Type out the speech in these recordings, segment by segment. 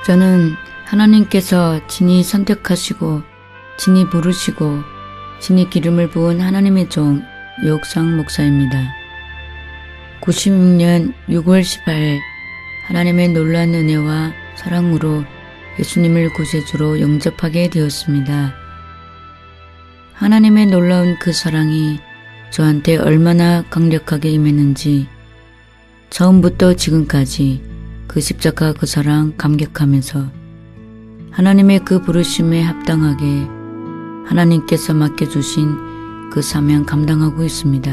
저는 하나님께서 친히 선택하시고 친히 부르시고 친히 기름을 부은 하나님의 종 유옥상 목사입니다. 96년 6월 18일 하나님의 놀라운 은혜와 사랑으로 예수님을 구세주로 영접하게 되었습니다. 하나님의 놀라운 그 사랑이 저한테 얼마나 강력하게 임했는지 처음부터 지금까지 그 십자가 그 사랑 감격하면서 하나님의 그 부르심에 합당하게 하나님께서 맡겨주신 그 사명 감당하고 있습니다.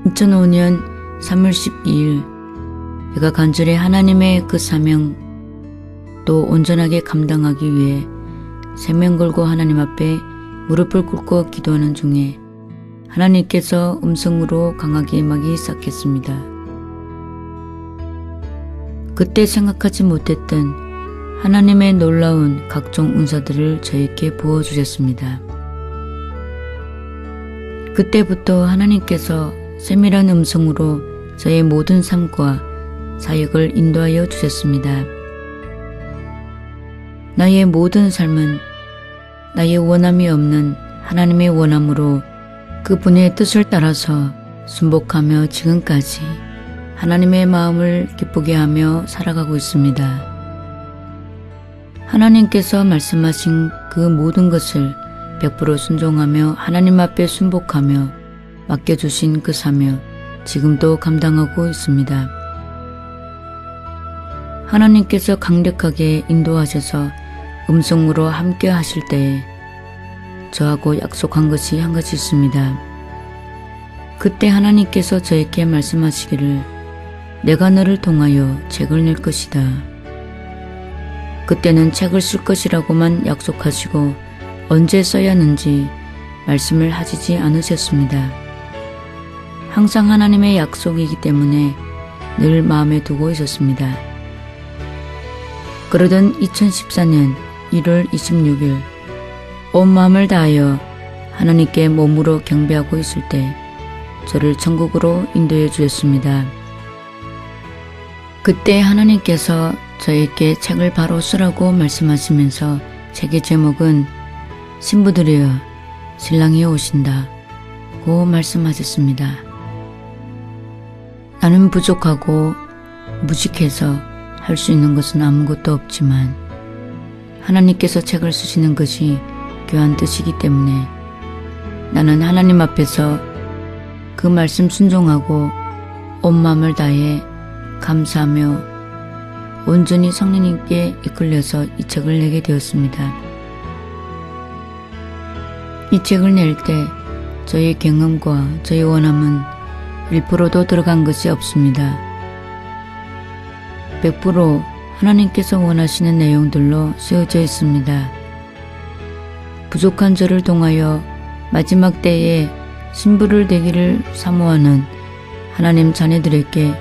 2005년 3월 12일 제가 간절히 하나님의 그 사명 또 온전하게 감당하기 위해 생명 걸고 하나님 앞에 무릎을 꿇고 기도하는 중에 하나님께서 음성으로 강하게 임하기 시작했습니다. 그때 생각하지 못했던 하나님의 놀라운 각종 은사들을 저에게 부어주셨습니다. 그때부터 하나님께서 세밀한 음성으로 저의 모든 삶과 사역을 인도하여 주셨습니다. 나의 모든 삶은 나의 원함이 없는 하나님의 원함으로 그분의 뜻을 따라서 순복하며 지금까지 하나님의 마음을 기쁘게 하며 살아가고 있습니다. 하나님께서 말씀하신 그 모든 것을 100% 순종하며 하나님 앞에 순복하며 맡겨주신 그 사명 지금도 감당하고 있습니다. 하나님께서 강력하게 인도하셔서 음성으로 함께 하실 때에 저하고 약속한 것이 한 가지 있습니다. 그때 하나님께서 저에게 말씀하시기를 내가 너를 통하여 책을 낼 것이다. 그때는 책을 쓸 것이라고만 약속하시고 언제 써야 하는지 말씀을 하시지 않으셨습니다. 항상 하나님의 약속이기 때문에 늘 마음에 두고 있었습니다. 그러던 2014년 1월 26일 온 마음을 다하여 하나님께 몸으로 경배하고 있을 때 저를 천국으로 인도해 주셨습니다. 그때 하나님께서 저에게 책을 바로 쓰라고 말씀하시면서 책의 제목은 신부들이여 신랑이 오신다고 말씀하셨습니다. 나는 부족하고 무식해서 할 수 있는 것은 아무것도 없지만 하나님께서 책을 쓰시는 것이 귀한 뜻이기 때문에 나는 하나님 앞에서 그 말씀 순종하고 온 마음을 다해 감사하며 온전히 성령님께 이끌려서 이 책을 내게 되었습니다. 이 책을 낼 때 저의 경험과 저의 원함은 1%도 들어간 것이 없습니다. 100% 하나님께서 원하시는 내용들로 쓰여져 있습니다. 부족한 저를 통하여 마지막 때에 신부를 되기를 사모하는 하나님 자녀들에게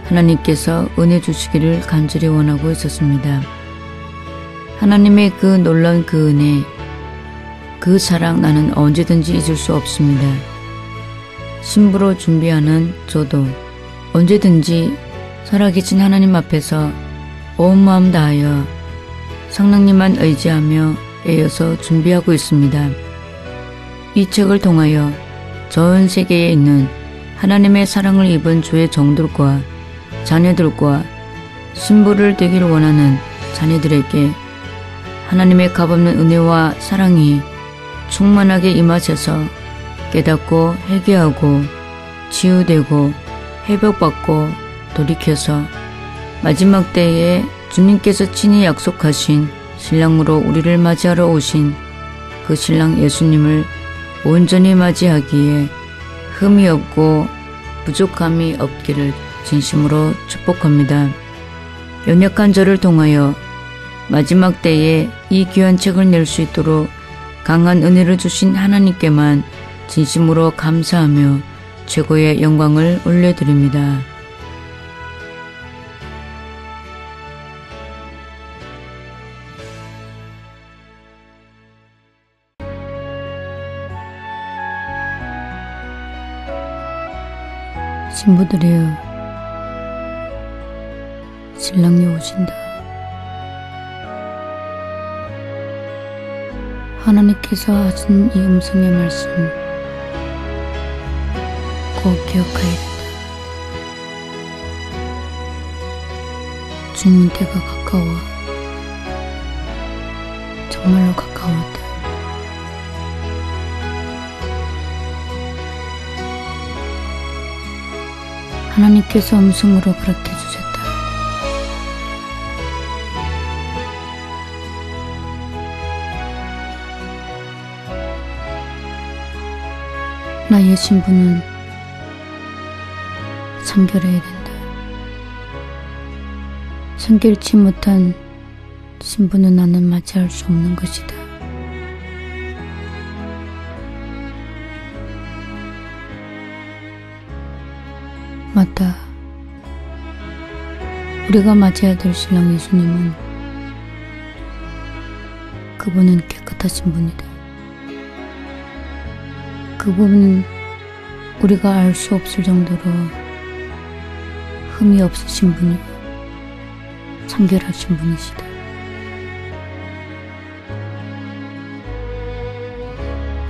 하나님께서 은혜 주시기를 간절히 원하고 있었습니다. 하나님의 그 놀라운 그 은혜, 그 사랑 나는 언제든지 잊을 수 없습니다. 신부로 준비하는 저도 언제든지 살아계신 하나님 앞에서 온 마음 다하여 성령님만 의지하며 애여서 준비하고 있습니다. 이 책을 통하여 전 세계에 있는 하나님의 사랑을 입은 주의 종들과 자녀들과 신부를 되기를 원하는 자녀들에게 하나님의 값없는 은혜와 사랑이 충만하게 임하셔서 깨닫고 회개하고 치유되고 회복받고 돌이켜서 마지막 때에 주님께서 친히 약속하신 신랑으로 우리를 맞이하러 오신 그 신랑 예수님을 온전히 맞이하기에 흠이 없고 부족함이 없기를 진심으로 축복합니다. 연약한 저를 통하여 마지막 때에 이 귀한 책을 낼 수 있도록 강한 은혜를 주신 하나님께만 진심으로 감사하며 최고의 영광을 올려드립니다. 신부들이여 신랑이 오신다. 하나님께서 하신 이 음성의 말씀 꼭 기억해야 된다. 주님 때가 가까워. 정말로 가까웠다. 하나님께서 음성으로 그렇게 주셨다. 나의 신분은 성결해야 된다. 성결치 못한 신분은 나는 맞이할 수 없는 것이다. 맞다. 우리가 맞이해야 될 신랑 예수님은 그분은 깨끗하신 분이다. 그분은 우리가 알 수 없을 정도로 흠이 없으신 분이고 성결하신 분이시다.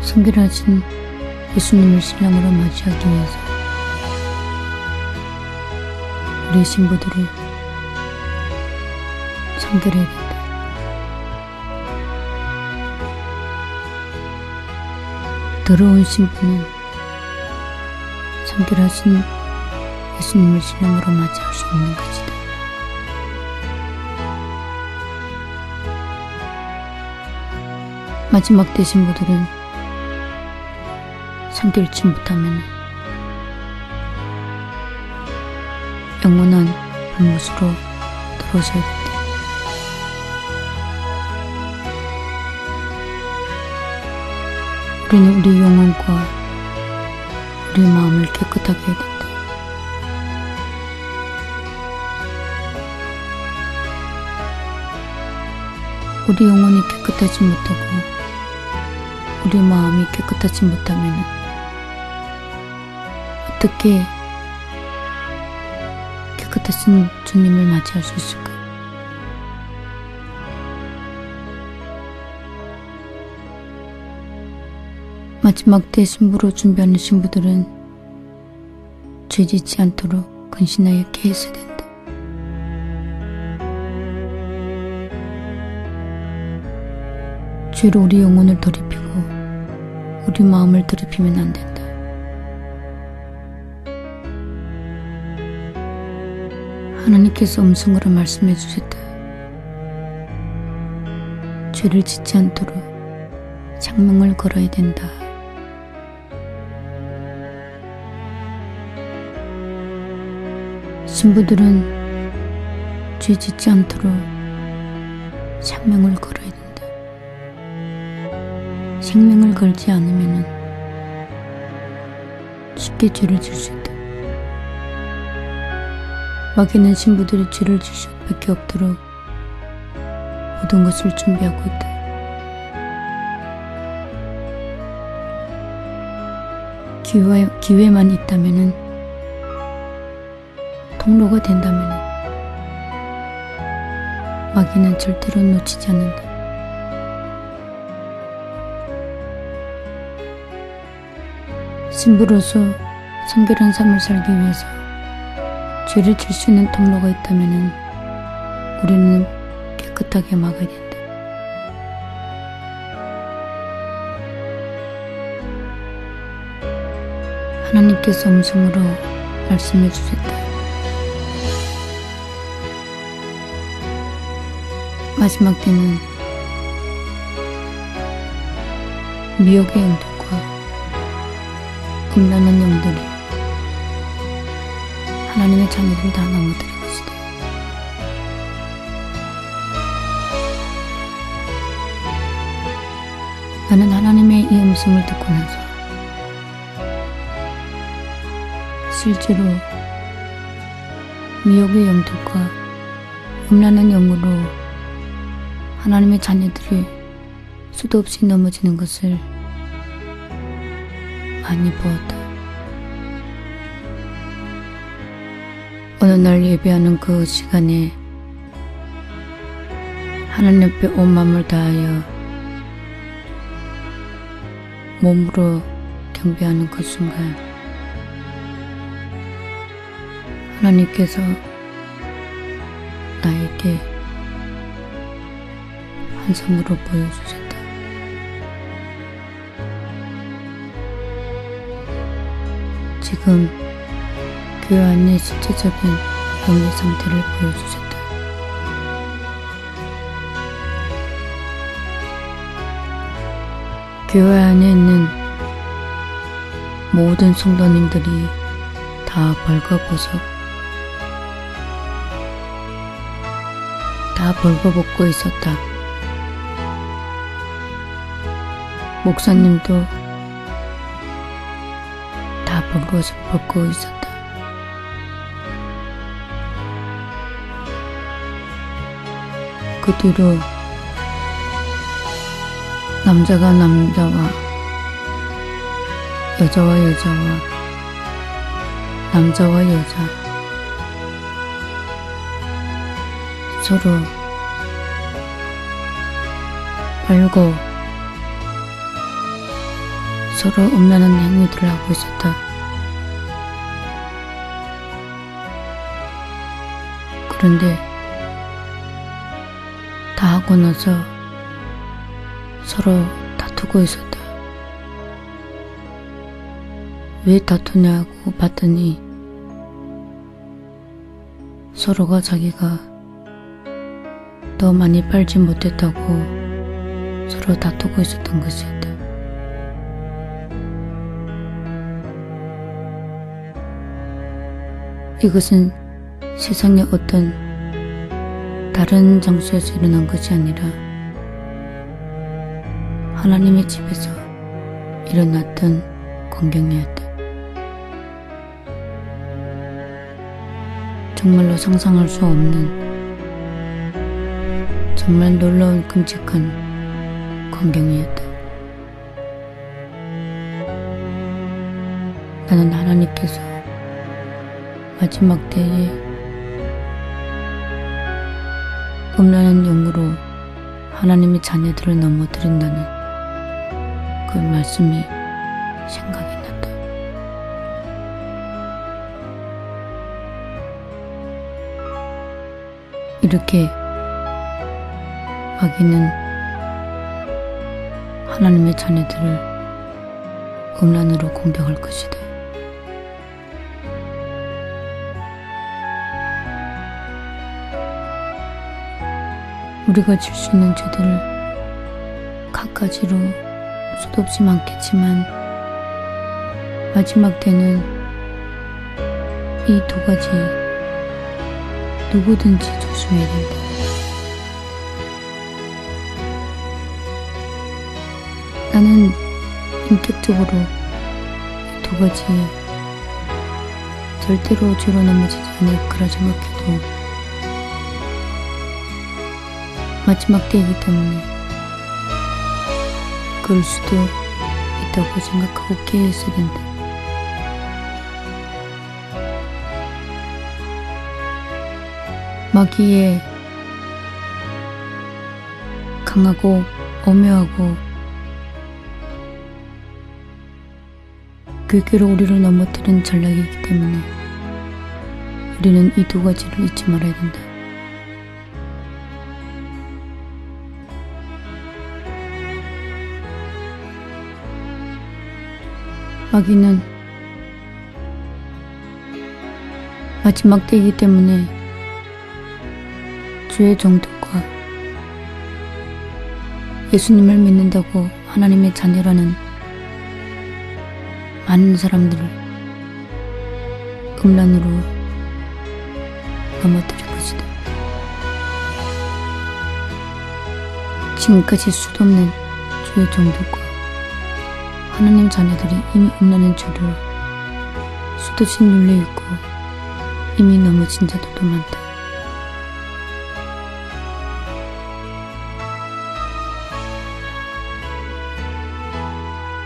성결하신 예수님을 신랑으로 맞이하기 위해서 우리 신부들이 성결해야 된다. 더러운 신부는 성결하신 예수님을 신랑으로 맞이할 수 없는 것이다. 마지막 때 신부들은 성결치 못하면 영원한 불못으로 들어오셔야 된다. 우리는 우리 영혼과 우리 마음을 깨끗하게 해야 된다. 우리 영혼이 깨끗하지 못하고 우리 마음이 깨끗하지 못하면 어떻게 깨끗하신 주님을 맞이할 수 있을까? 마지막 때 신부로 준비하는 신부들은 죄 짓지 않도록 근신하여 깨어야 된다. 죄로 우리 영혼을 더럽히고 우리 마음을 더럽히면 안 된다. 하나님께서 음성으로 말씀해 주셨다. 죄를 짓지 않도록 창명을 걸어야 된다. 신부들은 죄 짓지 않도록 창명을 걸어야 된다. 생명을 걸지 않으면 쉽게 죄를 질 수 있다. 마귀는 신부들이 죄를 질 수밖에 없도록 모든 것을 준비하고 있다. 기회만 있다면 통로가 된다면 마귀는 절대로 놓치지 않는다. 신부로서 성결한 삶을 살기 위해서 죄를 질 수 있는 통로가 있다면 우리는 깨끗하게 막아야 된다. 하나님께서 음성으로 말씀해 주셨다. 마지막 때는 미혹의 영들과 음란한 영들이 하나님의 자녀를 다 넘어뜨릴 것이다. 나는 하나님의 이 음성을 듣고 나서 실제로 미혹의 영들과 음란한 영으로 하나님의 자녀들이 수도 없이 넘어지는 것을 많이 보았다. 어느 날 예배하는 그 시간에 하나님 앞에 온 마음을 다하여 몸으로 경배하는 그 순간 하나님께서 나에게 환상으로 보여주셨다. 지금 교회 안의 실제적인 영의 상태를 보여주셨다. 교회 안에 있는 모든 성도님들이 다 벌거벗어 다 벌거벗고 있었다. 목사님도 다 벌거벗고 있었다. 그 뒤로 남자가 남자와 여자와 여자와 남자와 여자 서로 빨고 서로 음란한 행위들을 하고 있었다. 그런데 다 하고 나서 서로 다투고 있었다. 왜 다투냐고 봤더니 서로가 자기가 더 많이 빨지 못했다고 서로 다투고 있었던 것이었다. 이것은 세상의 어떤 다른 장소에서 일어난 것이 아니라 하나님의 집에서 일어났던 광경이었다. 정말로 상상할 수 없는 정말 놀라운 끔찍한 광경이었다. 나는 하나님께서 마지막 때에 음란한 영으로 하나님의 자녀들을 넘어뜨린다는 그 말씀이 생각이 났다. 이렇게 마귀는 하나님의 자녀들을 음란으로 공격할 것이다. 우리가 질 수 있는 죄들을 갖가지로 수도 없이 많겠지만 마지막 때는 이 두 가지 누구든지 조심해야 된다. 나는 인격적으로 이 두 가지 절대로 죄로 넘어지지 않을 거라 생각해도 마지막 때이기 때문에 그럴 수도 있다고 생각하고 깨어있어야 된다. 마귀의 강하고 오묘하고 괴계로 우리를 넘어뜨린 전략이기 때문에 우리는 이 두 가지를 잊지 말아야 된다. 마귀는 마지막 때이기 때문에 주의 종들과 예수님을 믿는다고 하나님의 자녀라는 많은 사람들을 음란으로 넘어뜨릴 것이다. 지금까지 수도 없는 주의 종들과 하나님 자녀들이 이미 음란한 죄로 수도씩 눌려있고 이미 넘어진 자들도 많다.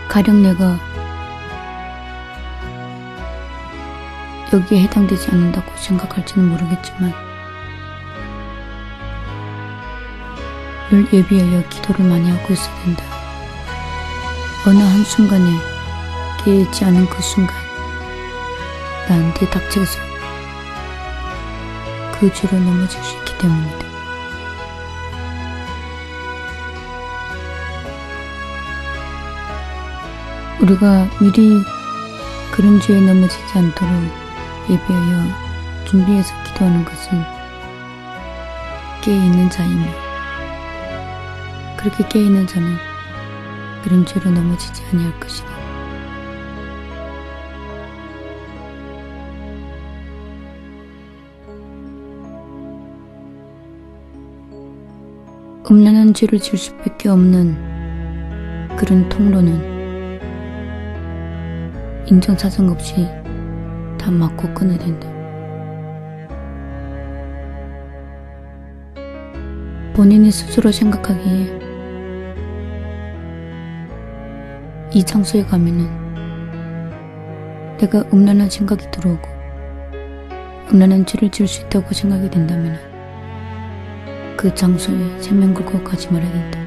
가령 내가 여기에 해당되지 않는다고 생각할지는 모르겠지만 늘 예비하여 기도를 많이 하고 있어야 된다. 어느 한순간에 깨어있지 않은 그 순간 나한테 닥쳐서 그 죄로 넘어질 수 있기 때문이다. 우리가 미리 그런 죄에 넘어지지 않도록 예배하여 준비해서 기도하는 것은 깨어있는 자이며, 그렇게 깨어있는 자는 그런 죄로 넘어지지 아니할 것이다. 음란한 죄를 지을 수밖에 없는 그런 통로는 인정사정 없이 다 막고 끊어야 된다. 본인이 스스로 생각하기에 이 장소에 가면은 내가 음란한 생각이 들어오고 음란한 죄를 지을 수 있다고 생각이 된다면 그 장소에 세명 걸고 가지 말아야 된다.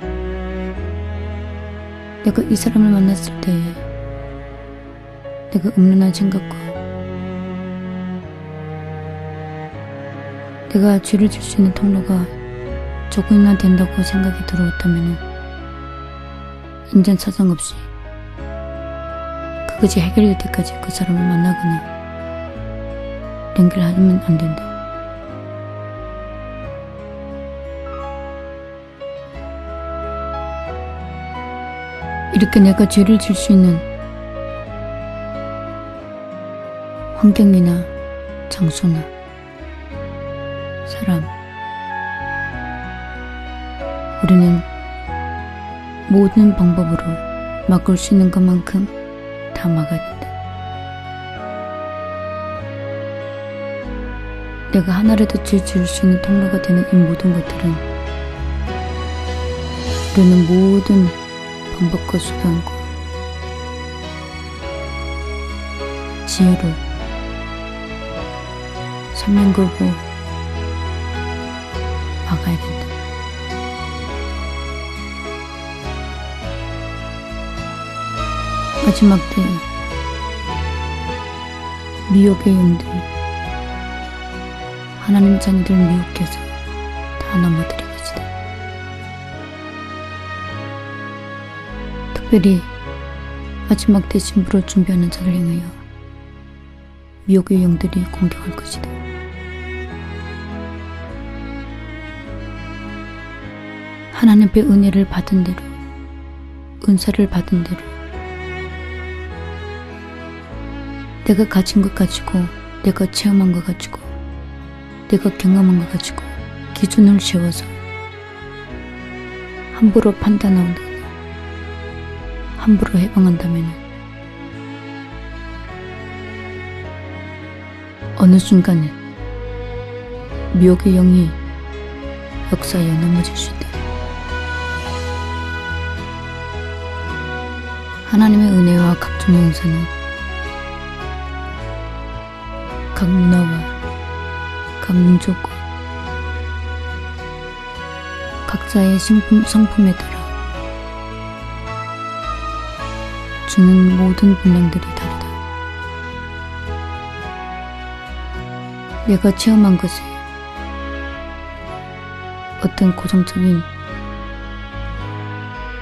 내가 이 사람을 만났을 때에 내가 음란한 생각과 내가 죄를 질 수 있는 통로가 조금이나 된다고 생각이 들어왔다면 인정사정 없이 그것이 해결될 때까지 그 사람을 만나거나 연결하면 안 된다. 이렇게 내가 죄를 질 수 있는 환경이나 장소나 사람, 우리는 모든 방법으로 막을 수 있는 것만큼 다 막아야 된다. 내가 하나라도 죄 지을 수 있는 통로가 되는 이 모든 것들은 우리는 모든 방법과 수단과 지혜로 선명 걸고 막아야 된다. 마지막 때 미혹의 영들, 하나님 자녀들 미혹해서 다 넘어뜨릴 것이다. 특별히 마지막 때 신부로 준비하는 자를 향하여 미혹의 영들이 공격할 것이다. 하나님의 은혜를 받은 대로, 은사를 받은 대로 내가 가진 것 가지고, 내가 체험한 것 가지고, 내가 경험한 것 가지고 기준을 세워서 함부로 판단한다거나 함부로 해방한다면 어느 순간에 미혹의 영이 역사하여 넘어질 수 있다. 하나님의 은혜와 각종의 은사는 각 문화와 각 민족과 각자의 성품에 따라 주는 모든 분량들이 다르다. 내가 체험한 것에 어떤 고정적인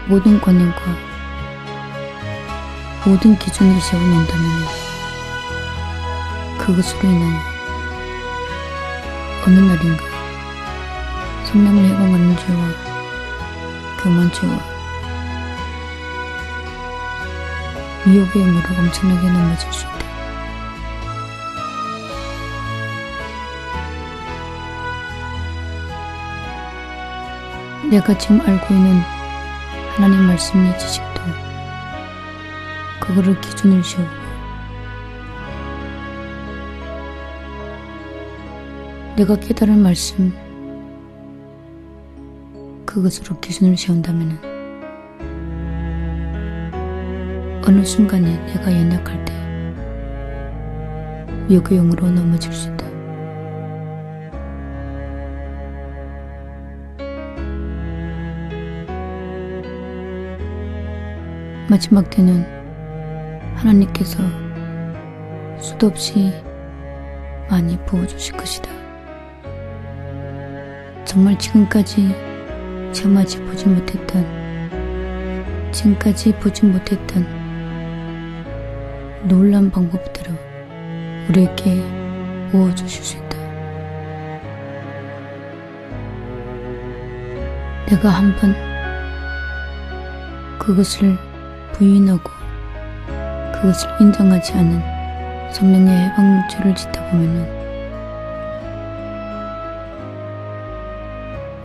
모든 관념과 모든 기준을 세워놓는다면 그것으로 인하여 어느 날인가 성령을 해방하는 죄와 교만죄와 미혹의 영으로 엄청나게 넘어질 수 있다. 내가 지금 알고 있는 하나님 말씀의 지식도 그거를 기준을 세우고 내가 깨달은 말씀 그것으로 기준을 세운다면 어느 순간에 내가 연약할 때 미혹의 영으로 넘어질 수 있다. 마지막 때는 하나님께서 수도 없이 많이 부어주실 것이다. 정말 지금까지 보지 못했던 놀라운 방법대로 우리에게 부어주실 수 있다. 내가 한번 그것을 부인하고 그것을 인정하지 않은 성령의 해방죄를 짓다 보면은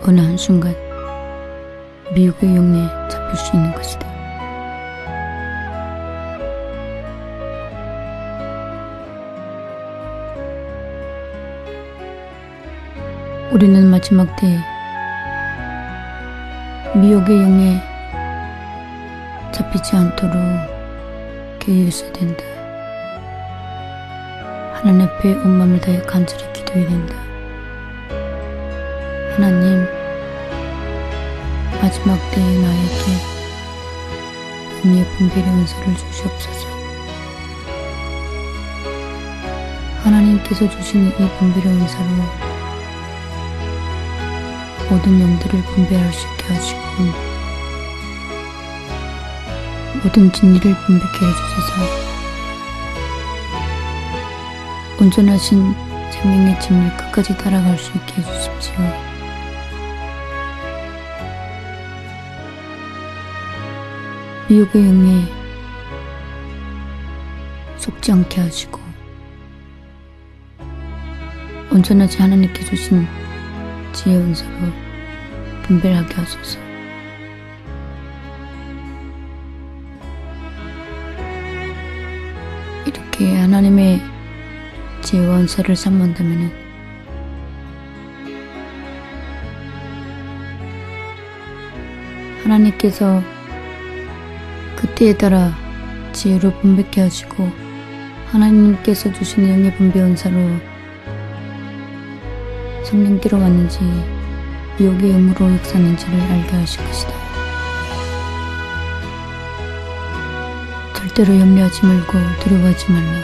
어느 한순간 미혹의 영에 잡힐 수 있는 것이다. 우리는 마지막 때에 미혹의 영에 잡히지 않도록 깨어 있어야 된다. 하나님 앞에 온 마음을 다해 간절히 기도해야 된다. 하나님, 마지막 때에 나에게 은혜의 분별의 은사를 주시옵소서. 하나님께서 주시는 이 분별의 은사로 모든 영들을 분별할 수 있게 하시고 모든 진리를 분별케 해주셔서 온전하신 생명의 진리를 끝까지 따라갈 수 있게 해주십시오. 미혹의 영에 속지 않게 하시고 온전하지 하나님께 주신 지혜의 은사로 분별하게 하소서. 이렇게 하나님의 지혜와 은사를 삼는다면 하나님께서 그때에 따라 지혜로 분별케 하시고 하나님께서 주신 영의 분별 은사로 성령께로 왔는지 미혹의 영으로 역사하는지를 알게 하실 것이다. 절대로 염려하지 말고 두려워하지 말라.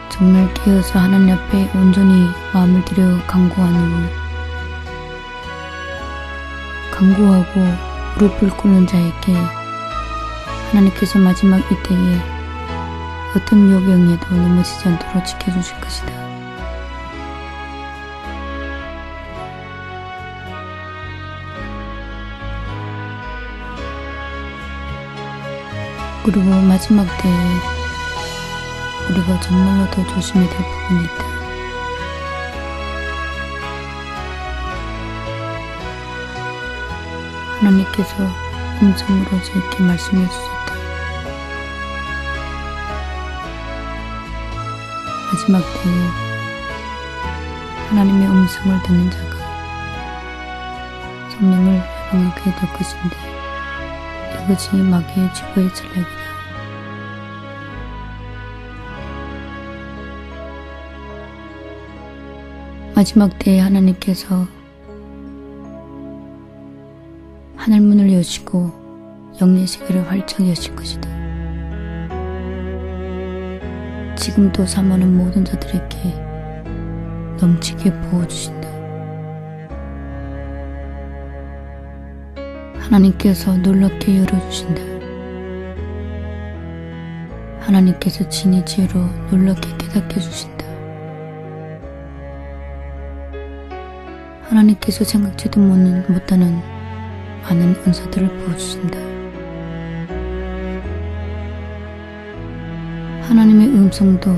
정말 깨어서 하나님 앞에 온전히 마음을 들여 간구하고 무릎을 꿇는 자에게 하나님께서 마지막 이때에 어떤 미혹의 영에도 넘어지지 않도록 지켜주실 것이다. 그리고 마지막 때에 우리가 정말로 더 조심해야 될 부분이 있다. 하나님께서 음성으로 저에게 말씀해 주셨다. 마지막 때에 하나님의 음성을 듣는 자가 성령을 해방하게 될 것인데 이것이 마귀의 지고의 전략이다. 마지막 때에 하나님께서 하늘문을 여시고 영의 세계를 활짝 여실 것이다. 지금도 사모하는 모든 자들에게 넘치게 부어주신다. 하나님께서 놀랍게 열어주신다. 하나님께서 진의 지혜로 놀랍게 깨닫게 해주신다. 하나님께서 생각지도 못하는 많은 은사들을 부어주신다. 하나님의 음성도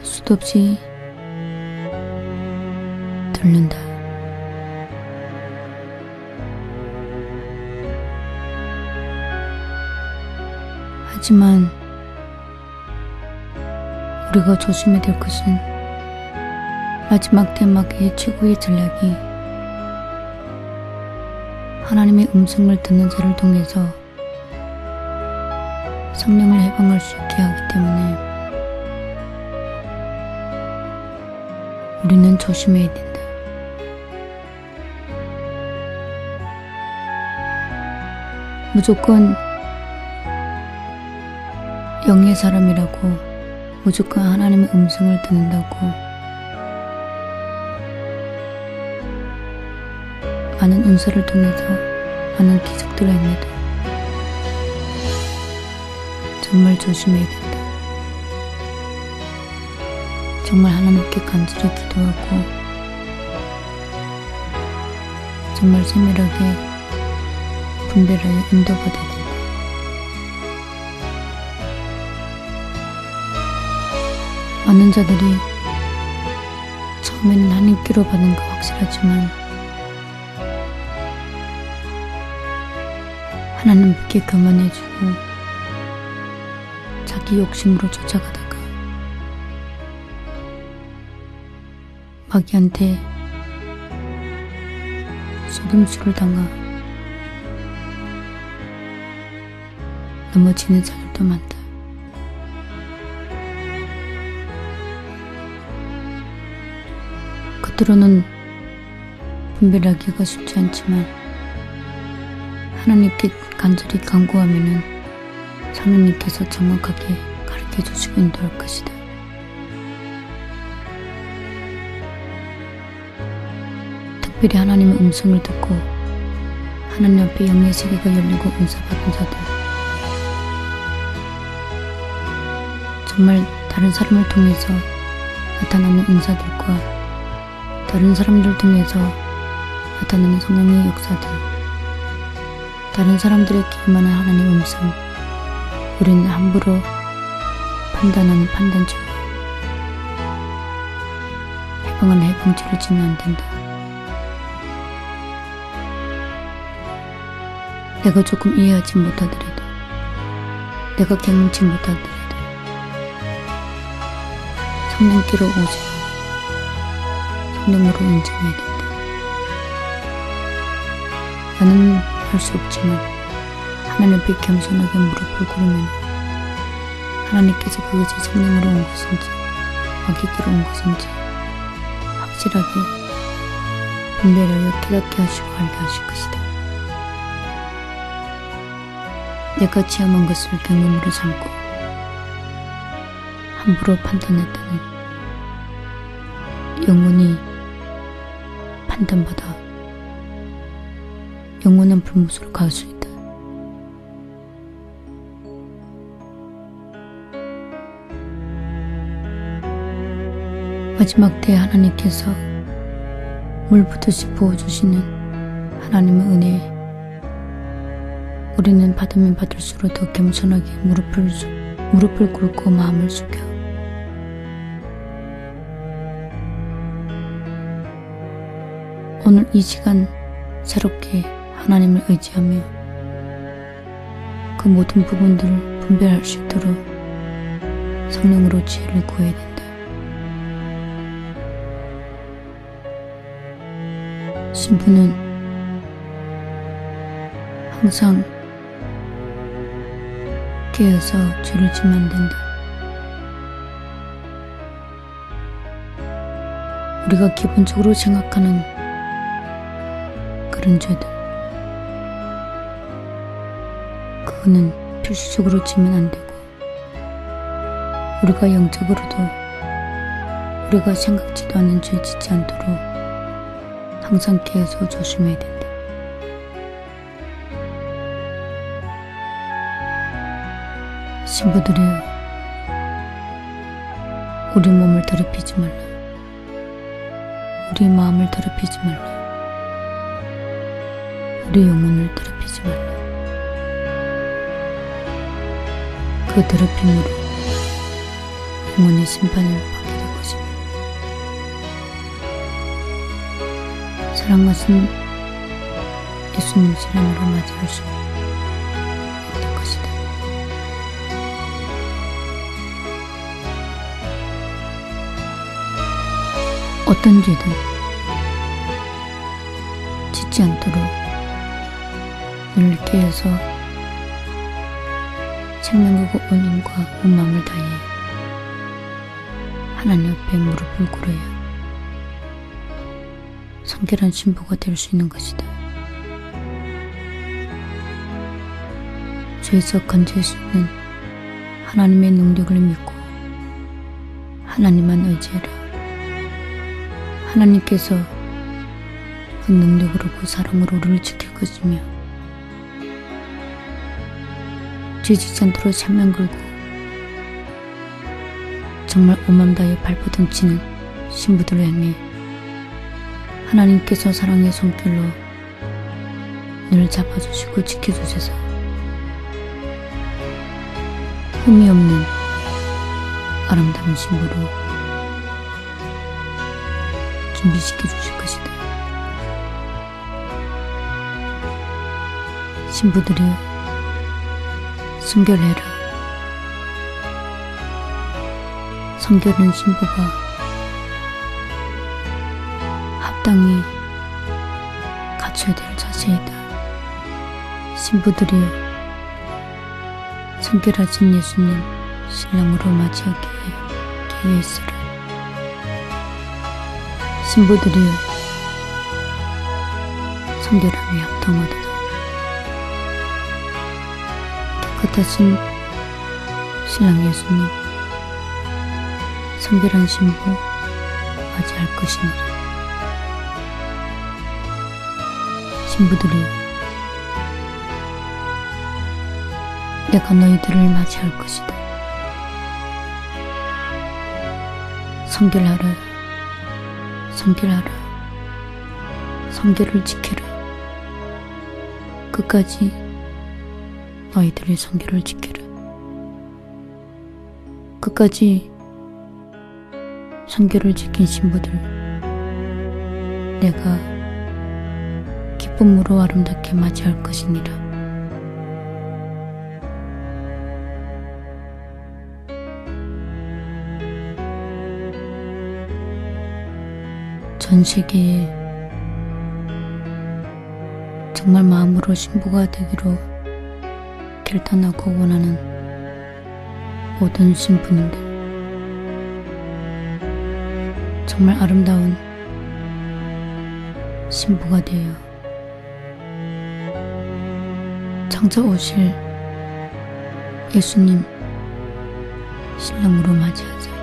수도 없이 들린다. 하지만 우리가 조심해야 될 것은 마지막 때 마귀의 최고의 전략이 하나님의 음성을 듣는 자를 통해서 성령을 해방할 수 있게 하기 때문에 우리는 조심해야 된다. 무조건 영의 사람이라고 무조건 하나님의 음성을 듣는다고 많은 은사를 통해서 많은 기적들을 행해도 정말 조심해야 된다. 정말 하나님께 간절히 기도하고 정말 세밀하게 분별하여 인도받아야 된다. 많은 자들이 처음에는 하나님께로 받은 거 확실하지만 하나님께 교만해지고 자기 욕심으로 쫓아가다가 마귀한테 속임수를 당하 넘어지는 자들도 많다. 겉으로는 분별하기가 쉽지 않지만 하나님께 간절히 간구하면은 하나님께서 정확하게 가르쳐 주시고 인도할 것이다. 특별히 하나님의 음성을 듣고 하나님 앞에 영의 세계가 열리고 은사받은 자들, 정말 다른 사람을 통해서 나타나는 은사들과 다른 사람들 통해서 나타나는 성령의 역사들, 다른 사람들에게 임하는 하나님의 음성, 우리는 함부로 판단하는 판단죄와 해방하는 해방죄를 지면 안 된다. 내가 조금 이해하지 못하더라도, 내가 경험치 못하더라도 성령께로 오지 성령으로 인정해야 된다. 나는 할 수 없지만 하나님 앞에 겸손하게 무릎을 꿇으면 하나님께서 그것이 성령으로 온 것인지 마귀께로 온 것인지 확실하게 분별하여 깨닫게 하시고 알게 하실 것이다. 내가 체험한 것을 경험으로 삼고 함부로 판단했다는 영원히 판단받아 영원한 불못으로 갈 수 있다. 마지막 때에 하나님께서 물 붓듯이 부어주시는 하나님의 은혜에 우리는 받으면 받을수록 더 겸손하게 무릎을 꿇고 마음을 숙여 오늘 이 시간 새롭게 하나님을 의지하며 그 모든 부분들을 분별할 수 있도록 성령으로 지혜를 구해야 된다. 신부는 항상 깨어서 죄를 지면 안 된다. 우리가 기본적으로 생각하는 그런 죄들, 그거는 필수적으로 지면 안 되고, 우리가 영적으로도 우리가 생각지도 않는 죄 짓지 않도록 항상 깨어서 조심해야 된다. 신부들이여, 우리 몸을 더럽히지 말라. 우리 마음을 더럽히지 말라. 우리 영혼을 더럽히지 말라. 그 더럽힘으로 영원히 심판을 받게 될 것이다. 사랑하신 예수님 이름으로 맞이할 수 있을 것이다. 어떤 죄든 짓지 않도록 눈을 깨어서 생명과 원인과 온 마음을 다해 하나님 앞에 무릎을 꿇어야 성결한 신부가 될 수 있는 것이다. 죄에서 건질 수 있는 하나님의 능력을 믿고 하나님만 의지해라. 하나님께서 그 능력으로 그 사랑으로 우리를 지킬 것이며 지지지 않도록 참면 걸고 정말 온맘 다해 발버둥치는 신부들을 향해 하나님께서 사랑의 손길로 늘 잡아주시고 지켜주셔서 흠이 없는 아름다운 신부로 준비시켜 주실 것이다. 신부들이 순결해라. 성결한 신부가 합당히 갖춰야 될 자세이다. 신부들이 성결하신 예수님 신랑으로 맞이하기에 깨어 있으라. 신부들이 성결함에 합당하도다. 깨끗하신 신랑 예수님 성결한 신부 맞이할 것이니라. 신부들이 내가 너희들을 맞이할 것이다. 성결하라. 성결하라. 성결을 지켜라. 끝까지 너희들의 성결을 지켜라. 끝까지 성결을 지킨 신부들 내가 기쁨으로 아름답게 맞이할 것이니라. 전 세계에 정말 마음으로 신부가 되기로 결단하고 원하는 모든 신부님들 정말 아름다운 신부가 되어 찾아오실 예수님 신랑으로 맞이하자.